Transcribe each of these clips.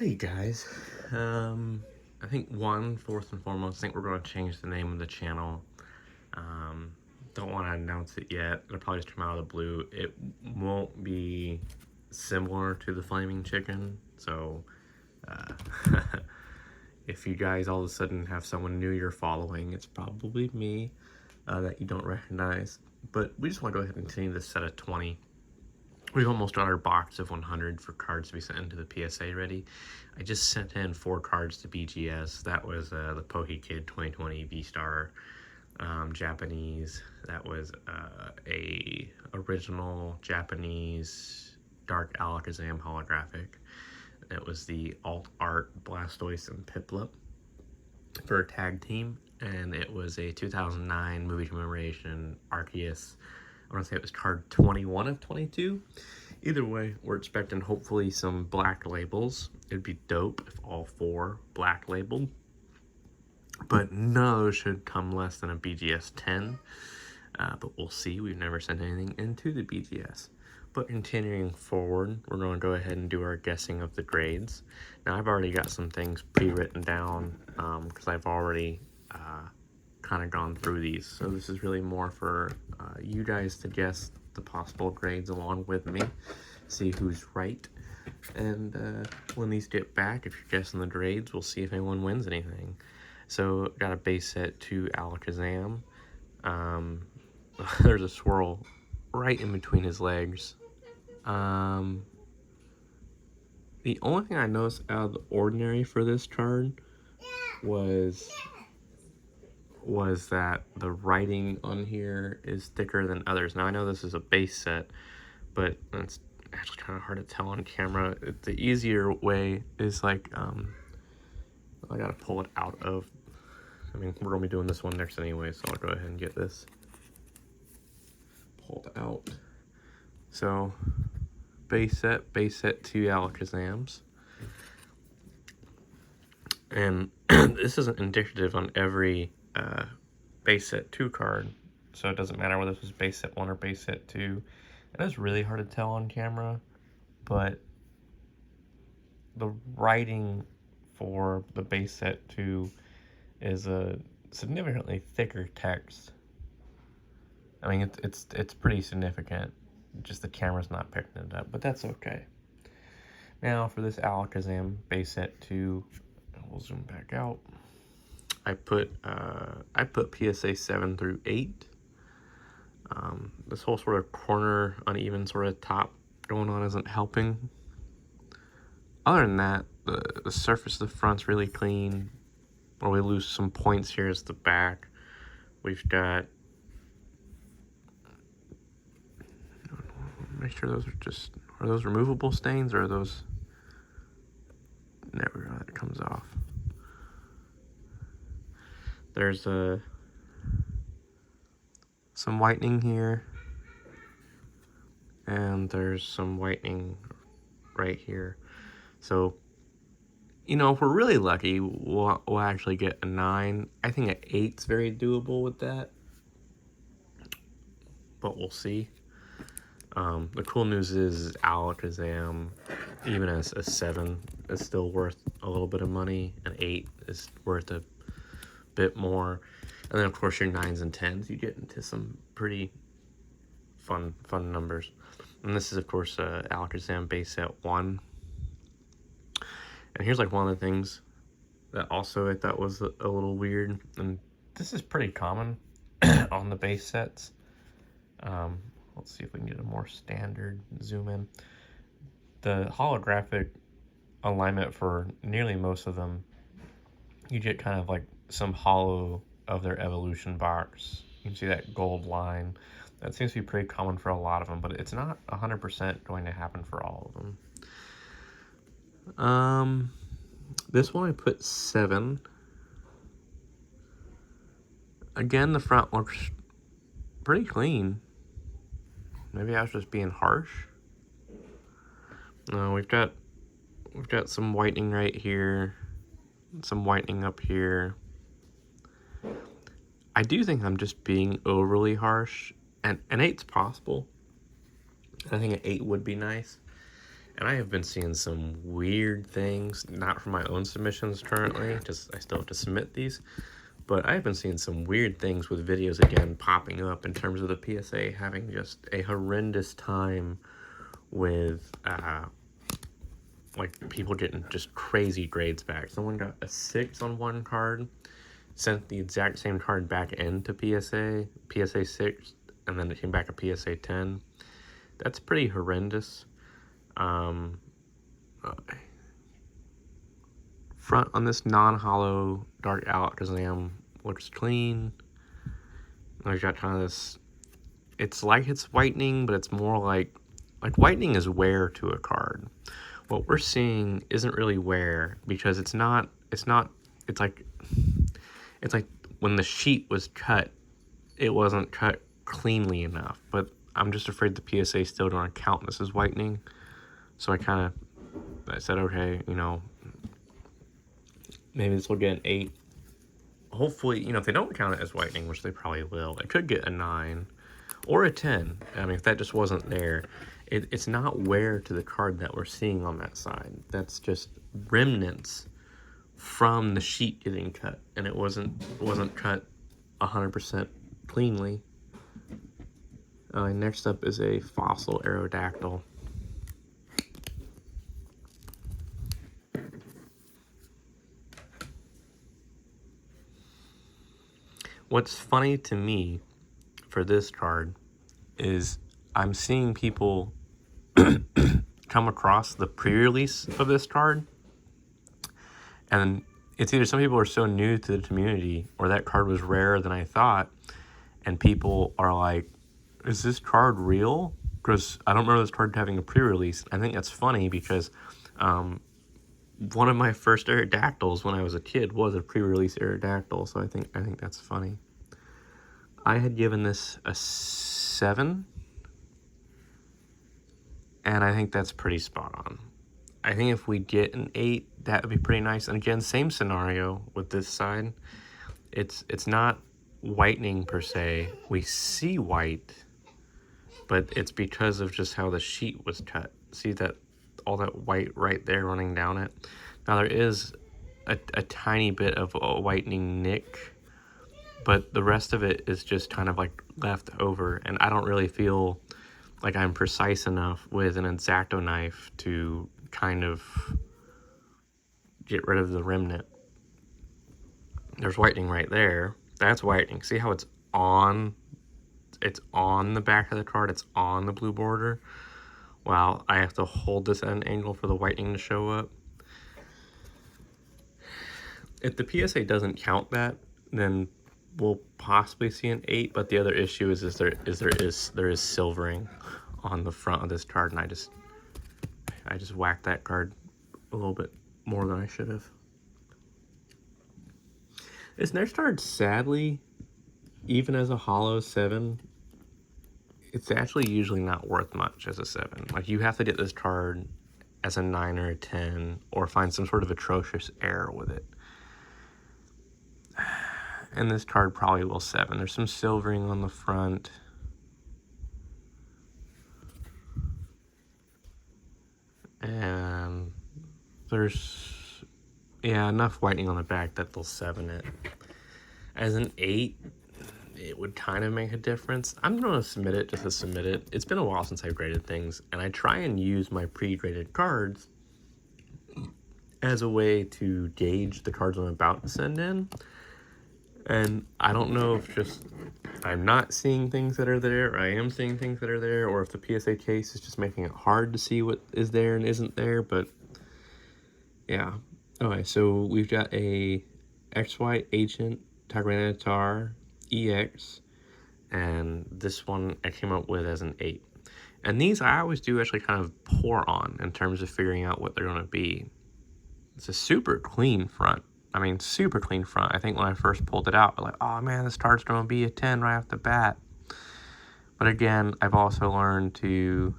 Hey guys, I think first and foremost, I think we're going to change the name of the channel. Um, don't want to announce it yet. It'll probably just come out of the blue. It won't be similar to the Flaming Chicken, so uh, if you guys all of a sudden have someone new you're following, it's probably me that you don't recognize. But we just want to go ahead and continue this set of 20. We've almost got our box of 100 for cards to be sent into the PSA ready. I just sent in 4 cards to BGS. That was the Pohi Kid 2020 V-Star Japanese. That was a original Japanese Dark Alakazam holographic. It was the Alt Art Blastoise and Piplup for a tag team. And it was a 2009 movie commemoration Arceus. I want to say it was card 21 of 22. Either way, we're expecting hopefully some black labels. It'd be dope if all 4 black labeled. But none of those should come less than a BGS 10. But we'll see. We've never sent anything into the BGS. But continuing forward, we're going to go ahead and do our guessing of the grades. Now, I've already got some things pre-written down because I've already kind of gone through these. So this is really more for you guys to guess the possible grades along with me, see who's right. And when these get back, if you're guessing the grades, we'll see if anyone wins anything. So got a base set to Alakazam. There's a swirl right in between his legs. The only thing I noticed out of the ordinary for this card was that the writing on here is thicker than others. Now I know this is a base set, but it's actually kind of hard to tell on camera. The easier way is like, I gotta pull it out of, I mean, we're gonna be doing this one next anyway, so I'll go ahead and get this pulled out. So, base set 2 Alakazams. And this isn't indicative on every base set 2 card, so it doesn't matter whether this was base set 1 or base set 2. And it's really hard to tell on camera, but the writing for the base set 2 is a significantly thicker text. I mean, it's pretty significant, just the camera's not picking it up, but that's okay. Now for this Alakazam base set 2, we'll zoom back out. I put PSA 7 through 8. This whole sort of corner, uneven sort of top going on isn't helping. Other than that, the surface of the front's really clean. Where we lose some points here is the back. We've got, make sure those are those removable stains, or are those, there we go, that comes off. There's some whitening here, and there's some whitening right here. So, you know, if we're really lucky, we'll actually get a 9. I think an 8's very doable with that, but we'll see. The cool news is Alakazam, even as a 7, is still worth a little bit of money. An 8 is worth a bit more. And then, of course, your 9s and 10s, you get into some pretty fun numbers. And this is, of course, Alakazam base set 1. And here's like one of the things that also I thought was a little weird, and this is pretty common on the base sets. Let's see if we can get a more standard zoom in. The holographic alignment for nearly most of them, you get kind of like some hollow of their evolution box. You can see that gold line. That seems to be pretty common for a lot of them, but it's not 100% going to happen for all of them. This one I put 7. Again, the front looks pretty clean. Maybe I was just being harsh. No, we've got some whitening right here, some whitening up here. I do think I'm just being overly harsh, and an 8's possible. I think an 8 would be nice. And I have been seeing some weird things, not from my own submissions currently, just I still have to submit these, but I've been seeing some weird things with videos again popping up in terms of the PSA having just a horrendous time with like people getting just crazy grades back. Someone got a 6 on one card, sent the exact same card back into PSA 6, and then it came back a PSA 10. That's pretty horrendous. Front on this non-hollow dark exam looks clean. I've got kind of this, it's like it's whitening, but it's more like whitening is wear to a card. What we're seeing isn't really wear, because it's like when the sheet was cut, it wasn't cut cleanly enough. But I'm just afraid the PSA still don't count this as whitening. So I said, okay, you know, maybe this will get an 8. Hopefully, you know, if they don't count it as whitening, which they probably will, it could get a 9 or a 10. I mean, if that just wasn't there, it's not wear to the card that we're seeing on that side. That's just remnants from the sheet getting cut, and it wasn't cut 100% cleanly. Next up is a fossil aerodactyl. What's funny to me for this card is I'm seeing people come across the pre-release of this card, and it's either some people are so new to the community or that card was rarer than I thought, and people are like, is this card real? Because I don't remember this card having a pre-release. I think that's funny because one of my first Aerodactyls when I was a kid was a pre-release Aerodactyl, so I think that's funny. I had given this a 7, and I think that's pretty spot on. I think if we get an 8, that would be pretty nice. And again, same scenario with this side. It's not whitening per se. We see white, but it's because of just how the sheet was cut. See that all that white right there running down it? Now there is a tiny bit of a whitening nick, but the rest of it is just kind of like left over, and I don't really feel like I'm precise enough with an X-Acto knife to kind of get rid of the remnant. There's whitening right there. That's whitening. See how it's on the back of the card, it's on the blue border, while I have to hold this at an angle for the whitening to show up. If the PSA doesn't count that, then we'll possibly see an 8, but the other issue is there is silvering on the front of this card, and I just whacked that card a little bit more than I should have. This next card, sadly, even as a hollow 7, it's actually usually not worth much as a 7. Like, you have to get this card as a 9 or a 10, or find some sort of atrocious error with it. And this card probably will 7. There's some silvering on the front. And there's, yeah, enough whitening on the back that they'll 7 it. As an 8, it would kind of make a difference. I'm going to submit it just to submit it. It's been a while since I've graded things, and I try and use my pre-graded cards as a way to gauge the cards I'm about to send in. And I don't know if just I'm not seeing things that are there, or I am seeing things that are there, or if the PSA case is just making it hard to see what is there and isn't there, but yeah. Okay, so we've got a XY Agent Tyranitar EX, and this one I came up with as an 8. And these I always do actually kind of pour on in terms of figuring out what they're going to be. It's a super clean front. I mean, super clean front. I think when I first pulled it out, I'm like, oh man, this card's going to be a 10 right off the bat. But again, I've also learned to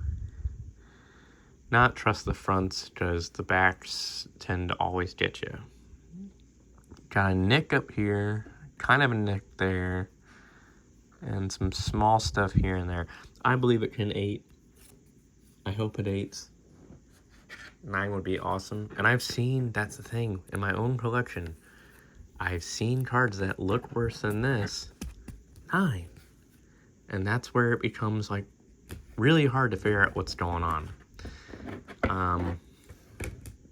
not trust the fronts, because the backs tend to always get you. Got a nick up here, kind of a nick there, and some small stuff here and there. I believe it can 8. I hope it 8s. 9 would be awesome. And I've seen, that's the thing, in my own collection, I've seen cards that look worse than this, 9. And that's where it becomes, like, really hard to figure out what's going on.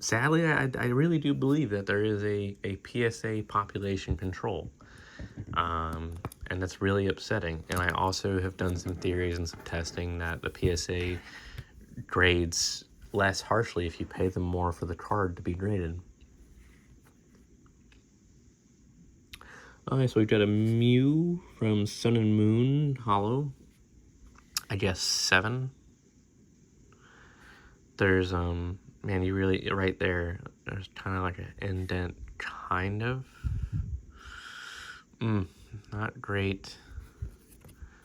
Sadly, I really do believe that there is a PSA population control. And that's really upsetting. And I also have done some theories and some testing that the PSA grades less harshly if you pay them more for the card to be graded. Okay, so we've got a Mew from Sun and Moon Hollow. I guess 7. There's, man, you really, right there, there's kind of like an indent, kind of. Not great.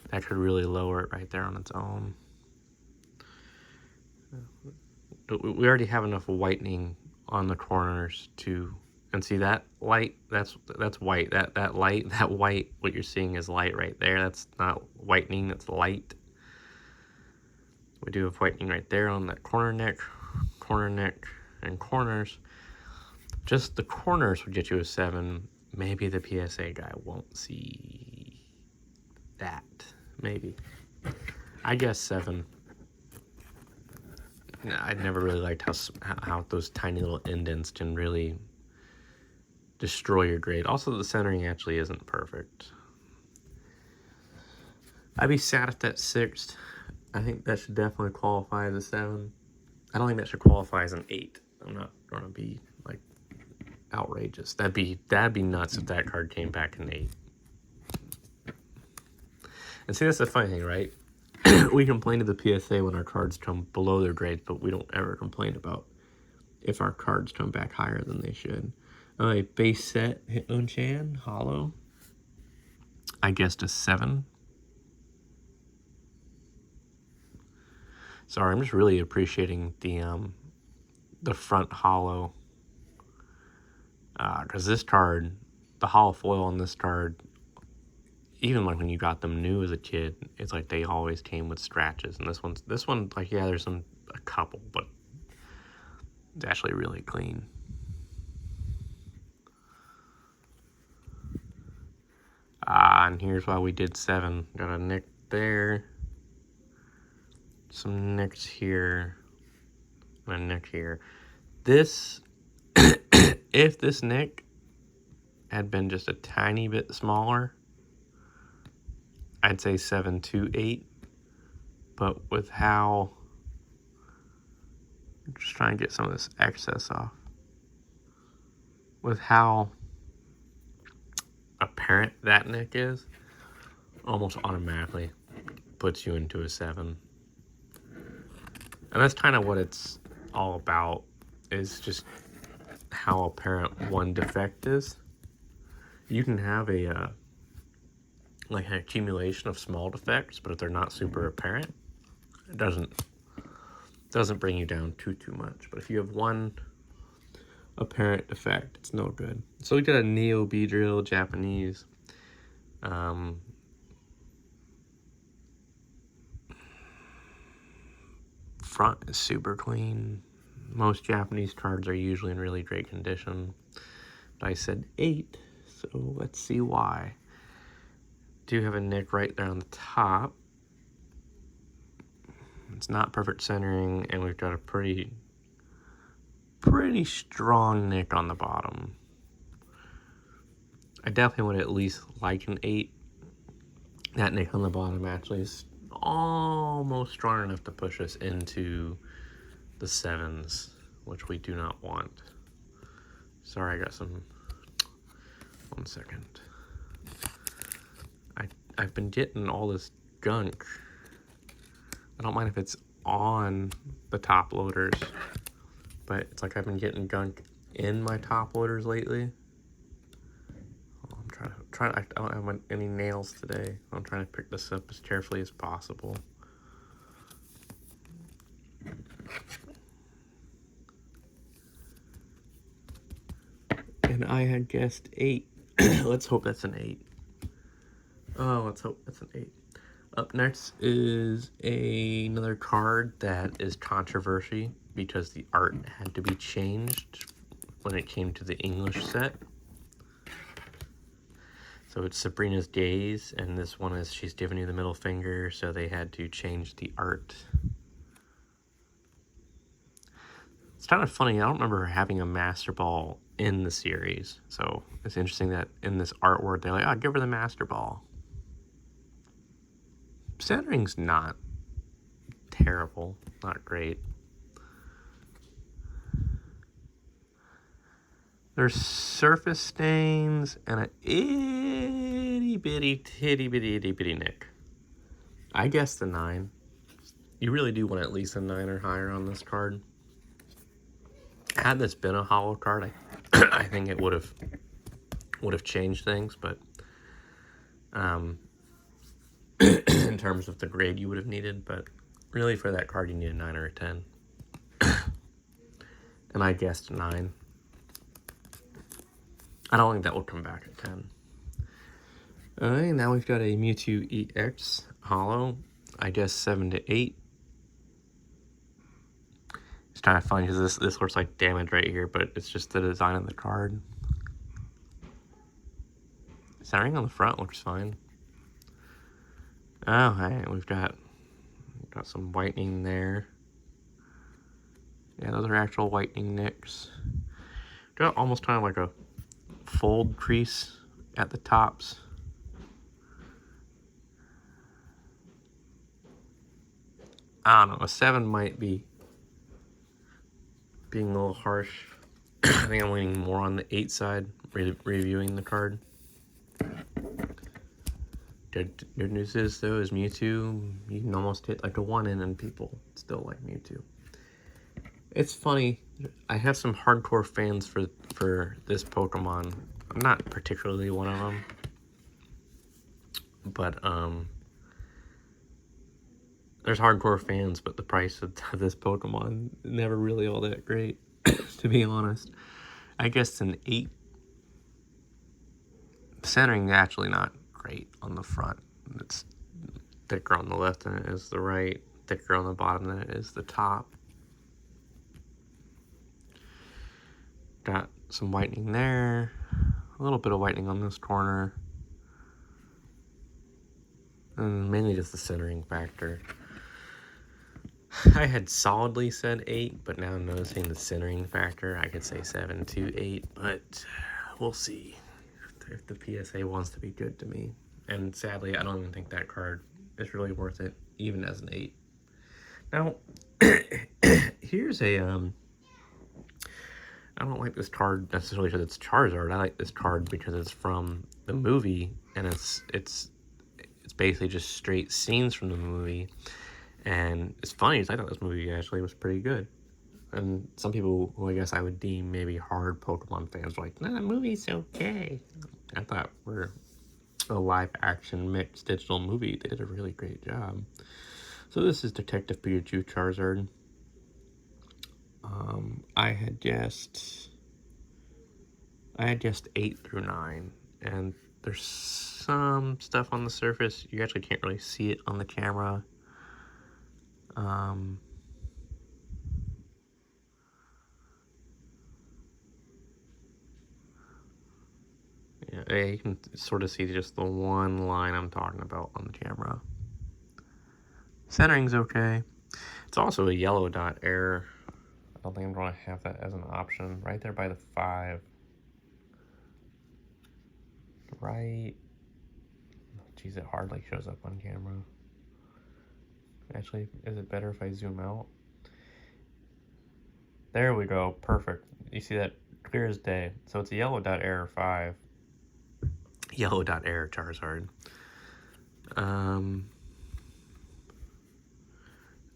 That could really lower it right there on its own. We already have enough whitening on the corners to, and see that light, that's white. That light, that white, what you're seeing is light right there. That's not whitening, that's light. We do have whitening right there on that corner neck, and corners. Just the corners would get you a 7. Maybe the PSA guy won't see that. Maybe. I guess 7. I never really liked how those tiny little indents can really destroy your grade. Also, the centering actually isn't perfect. I'd be sad if that's 6. I think that should definitely qualify as a 7. I don't think that should qualify as an 8. I'm not going to be, like, outrageous. That'd be nuts if that card came back an 8. And see, that's the funny thing, right? We complain to the PSA when our cards come below their grades, but we don't ever complain about if our cards come back higher than they should. Alright, base set, Hitmonchan, Hollow. I guessed a 7. Sorry, I'm just really appreciating the front hollow. Because this card, the hollow foil on this card, even like when you got them new as a kid, it's like they always came with scratches. And this one, like, yeah, there's a couple, but it's actually really clean. And here's why we did 7. Got a nick there, some nicks here, and a nick here. This, if this nick had been just a tiny bit smaller, I'd say 7 to 8. But with how, I'm just trying to get some of this excess off. With how apparent that nick is, almost automatically puts you into a 7. And that's kind of what it's all about, is just how apparent one defect is. You can have a like an accumulation of small defects, but if they're not super apparent, it doesn't bring you down too much. But if you have one apparent defect, it's no good. So we got a Neo Beedrill Japanese. Front is super clean. Most Japanese cards are usually in really great condition. But I said 8, so let's see why. Do have a nick right there on the top. It's not perfect centering, and we've got a pretty strong nick on the bottom. I definitely would at least like an 8. That nick on the bottom actually is almost strong enough to push us into the 7s, which we do not want. Sorry, I got some. 1 second. I've been getting all this gunk. I don't mind if it's on the top loaders, but it's like I've been getting gunk in my top loaders lately. I'm trying. I don't have any nails today. I'm trying to pick this up as carefully as possible. And I had guessed 8. Let's hope that's an 8. Oh, let's hope that's an 8. Up next is another card that is controversy. because the art had to be changed when it came to the English set. So it's Sabrina's Gaze, and this one is she's giving you the middle finger, so they had to change the art. It's kind of funny, I don't remember her having a Master Ball in the series, so it's interesting that in this artwork they're like, oh, give her the Master Ball. Centering's not terrible, not great. There's surface stains and an itty bitty nick. I guess the 9. You really do want at least a 9 or higher on this card. Had this been a hollow card, I think it would have changed things, but in terms of the grade you would have needed, but really for that card you need a 9 or a 10. And I guessed 9. I don't think that will come back at 10. Alright, now we've got a Mewtwo EX hollow. I guess 7 to 8. It's kind of funny because this looks like damage right here, but it's just the design of the card. Centering on the front looks fine. Oh, hey, we've got some whitening there. Yeah, those are actual whitening nicks. Got almost kind of like a fold crease at the tops. I don't know, a 7 might be being a little harsh. I think I'm leaning more on the 8 side, reviewing the card. Good news is, though, is Mewtwo, you can almost hit like a 1 in and people still like Mewtwo. It's funny, I have some hardcore fans for this Pokemon. I'm not particularly one of them. But, there's hardcore fans, but the price of this Pokemon never really all that great, to be honest. I guess an 8. Centering actually not great on the front. It's thicker on the left than it is the right, thicker on the bottom than it is the top. Got some whitening there, a little bit of whitening on this corner, and mainly just the centering factor. I had solidly said 8, but now I'm noticing the centering factor. I could say 7 to 8, but we'll see if the PSA wants to be good to me. And sadly, I don't even think that card is really worth it, even as an 8. Now, here's a, I don't like this card necessarily because it's Charizard. I like this card because it's from the movie, and it's basically just straight scenes from the movie. And it's funny, because I thought this movie actually was pretty good. And some people who I guess I would deem maybe hard Pokemon fans were like, nah, the movie's okay. I thought for a live action mixed digital movie, they did a really great job. So this is Detective Pikachu Charizard. I had guessed 8 through 9, and there's some stuff on the surface. You actually can't really see it on the camera. Yeah, you can sort of see just the one line I'm talking about on the camera. Centering's okay. It's also a yellow dot error. I don't think I'm going to have that as an option. Right there by the 5. Right. Geez, it hardly shows up on camera. Actually, is it better if I zoom out? There we go. Perfect. You see that clear as day. So it's a yellow dot error 5. Yellow dot error Charizard.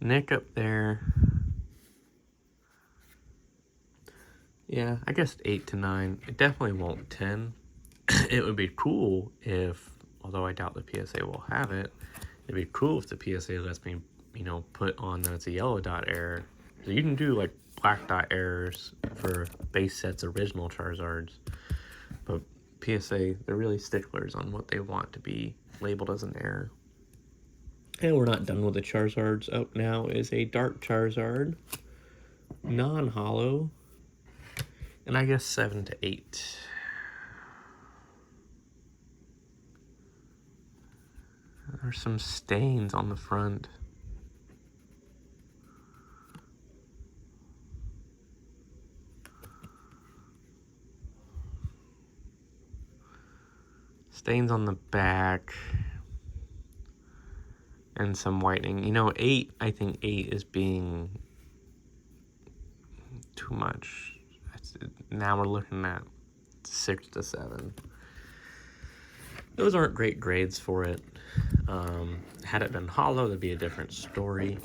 Nick up there. Yeah, I guess 8 to 9. It definitely won't 10. It would be cool if, although I doubt the PSA will have it, it'd be cool if the PSA lets me, put on that it's a yellow dot error. So you can do like black dot errors for base sets original Charizards, but PSA, they're really sticklers on what they want to be labeled as an error. And we're not done with the Charizards. Up now is a Dark Charizard. non-hollow, and I guess 7 to 8. There's some stains on the front. Stains on the back. And some whitening. You know, 8, I think 8 is being too much. Now we're looking at 6 to 7. Those aren't great grades for it. Had it been hollow, that'd be a different story.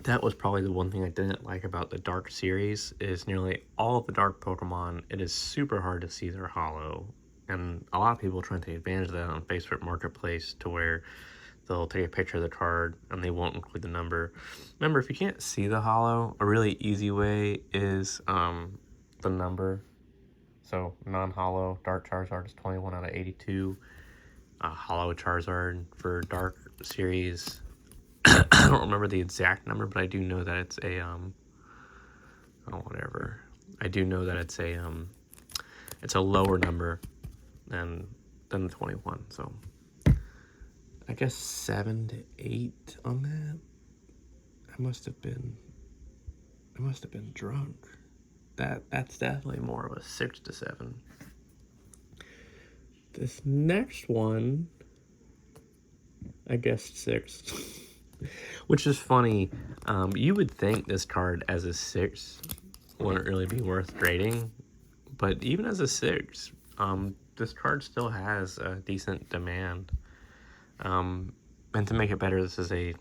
That was probably the one thing I didn't like about the Dark series, is nearly all of the Dark Pokemon, it is super hard to see they're hollow. And a lot of people try to take advantage of that on Facebook Marketplace, to where they'll take a picture of the card and they won't include the number. Remember, if you can't see the hollow, a really easy way is the number. So non-hollow Dark Charizard is 21 out of 82. Hollow Charizard for Dark series, I don't remember the exact number, but I do know that it's a whatever. I do know that it's a lower number than the 21. So I guess 7 to 8 on that. I must have been drunk. That's definitely more of a 6 to 7. This next one, I guess 6. Which is funny. You would think this card as a 6 wouldn't really be worth grading, but even as a 6, this card still has a decent demand. And to make it better, this is a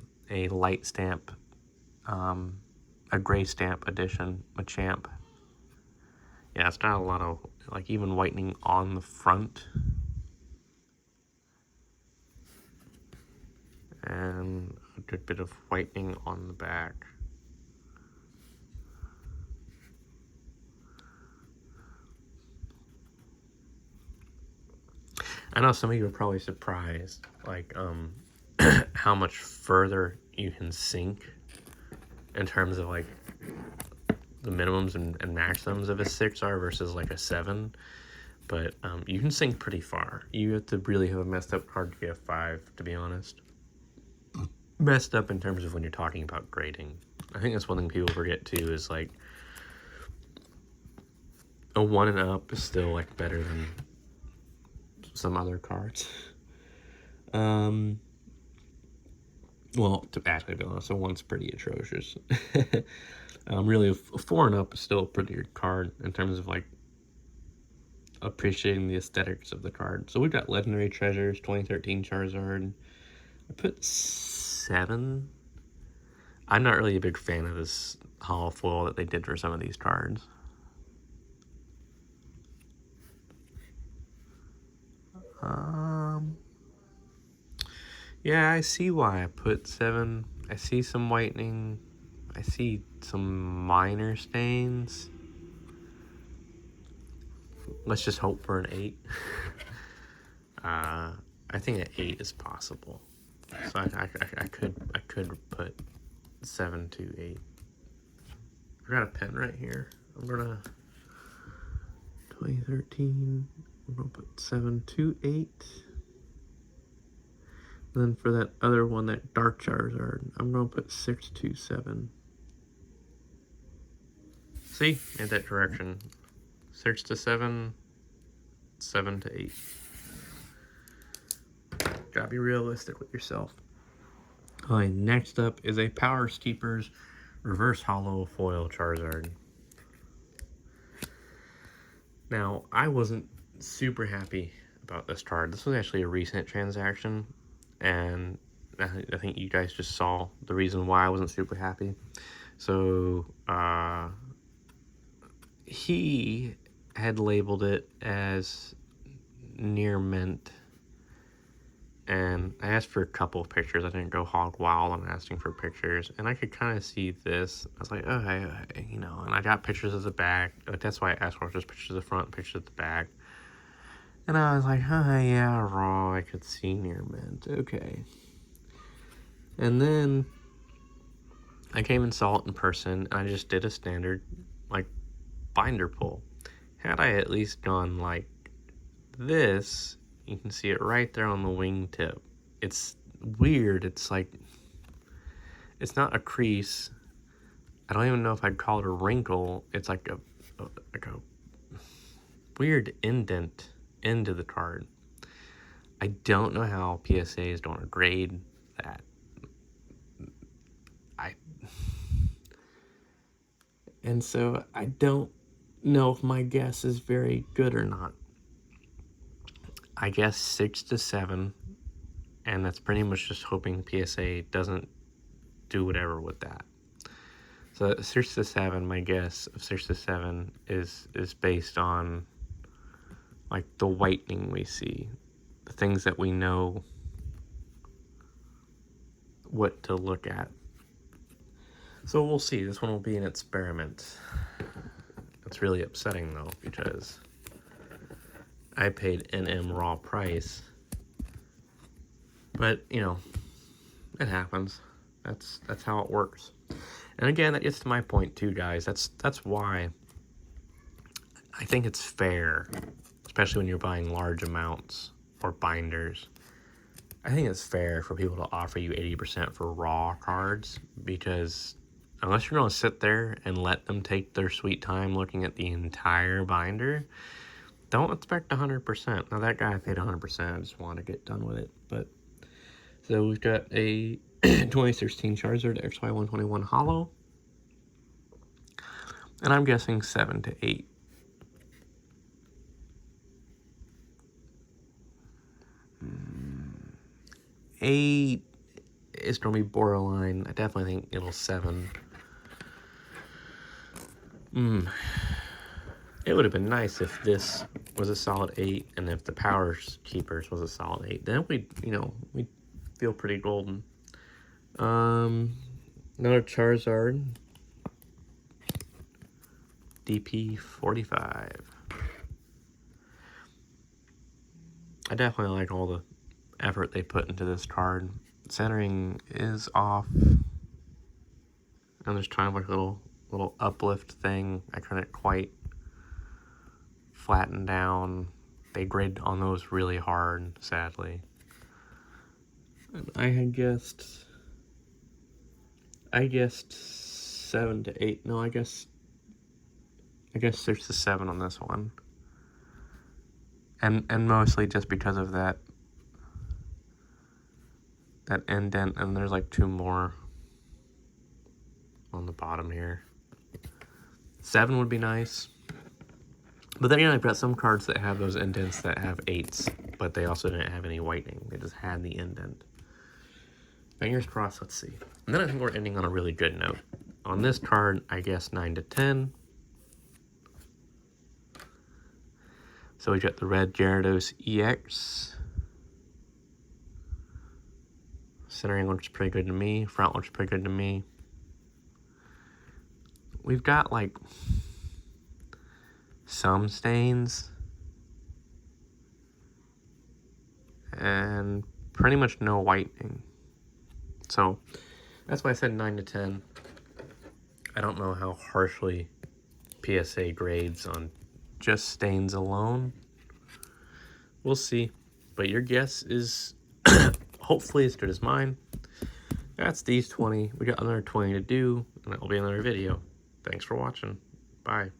light stamp, a gray stamp edition, Machamp. Yeah, it's not a lot of, like, even whitening on the front. And a good bit of whitening on the back. I know some of you are probably surprised, like, how much further you can sink in terms of, like, the minimums and maximums of a 6 are versus, like, a 7. But you can sink pretty far. You have to really have a messed up card to be a 5, to be honest. Messed up in terms of when you're talking about grading. I think that's one thing people forget too, is like a 1 and up is still like better than some other cards. Well, to actually be honest, a 1's pretty atrocious. Really, a 4 and up is still a pretty good card in terms of like appreciating the aesthetics of the card. So we've got Legendary Treasures, 2013 Charizard. I put 7. I'm not really a big fan of this hollow foil that they did for some of these cards. Yeah, I see why I put 7. I see some whitening. I see some minor stains. Let's just hope for an 8. I think an 8 is possible. So I could put 7 to 8. I got a pen right here. I'm gonna 2013. I'm gonna put 7 to 8. And then for that other one, that Dark Charizard, I'm gonna put 6 to 7. See, in that direction. 6 to 7, 7 to 8. Gotta be realistic with yourself. Alright, next up is a Power Steepers Reverse Hollow Foil Charizard. Now, I wasn't super happy about this card. This was actually a recent transaction, and I think you guys just saw the reason why I wasn't super happy. So, he had labeled it as near mint, and I asked for a couple of pictures. I didn't go hog wild on asking for pictures, and I could kind of see this. I was like, oh, hey, you know, and I got pictures of the back. That's why I asked for just pictures of the front, pictures of the back. And I was like, oh, yeah, raw, I could see near mint. Okay. And then I came and saw it in person, and I just did a standard, like, binder pull. Had I at least gone like this, you can see it right there on the wingtip. It's weird. It's like, it's not a crease. I don't even know if I'd call it a wrinkle. It's like a weird indent into the card. I don't know how PSAs don't grade that. And so I don't know if my guess is very good or not. I guess 6 to 7, and that's pretty much just hoping PSA doesn't do whatever with that. So 6 to 7, my guess of 6 to 7 is based on like the whitening we see, the things that we know what to look at. So we'll see. This one will be an experiment. It's really upsetting though, because I paid NM raw price. But, you know, it happens. That's how it works. And again, that gets to my point too, guys. That's why I think it's fair, especially when you're buying large amounts or binders. I think it's fair for people to offer you 80% for raw cards, because unless you're going to sit there and let them take their sweet time looking at the entire binder, don't expect 100%. Now, that guy paid 100%. I just wanted to get done with it. But so we've got a 2016 Charizard XY121 Holo, and I'm guessing 7 to 8. Eight is going to be borderline. I definitely think it'll 7. It would have been nice if this was a solid 8, and if the Power Keepers was a solid 8. Then we'd feel pretty golden. Another Charizard. DP 45. I definitely like all the effort they put into this card. Centering is off, and there's kind of like a little uplift thing. I couldn't quite flatten down. They grade on those really hard, sadly. And I guessed 7 to 8. No, I guess 6 to 7 on this one. And mostly just because of that indent, and there's like 2 more on the bottom here. 7 would be nice. But then, you know, I've got some cards that have those indents that have 8s, but they also didn't have any whitening. They just had the indent. Fingers crossed, let's see. And then I think we're ending on a really good note. On this card, I guess 9 to 10. So we got the red Gyarados EX. Centering looks pretty good to me. Front looks pretty good to me. We've got like some stains and pretty much no whitening. So that's why I said 9 to 10. I don't know how harshly PSA grades on just stains alone. We'll see. But your guess is hopefully as good as mine. That's these 20. We got another 20 to do, and that will be another video. Thanks for watching. Bye.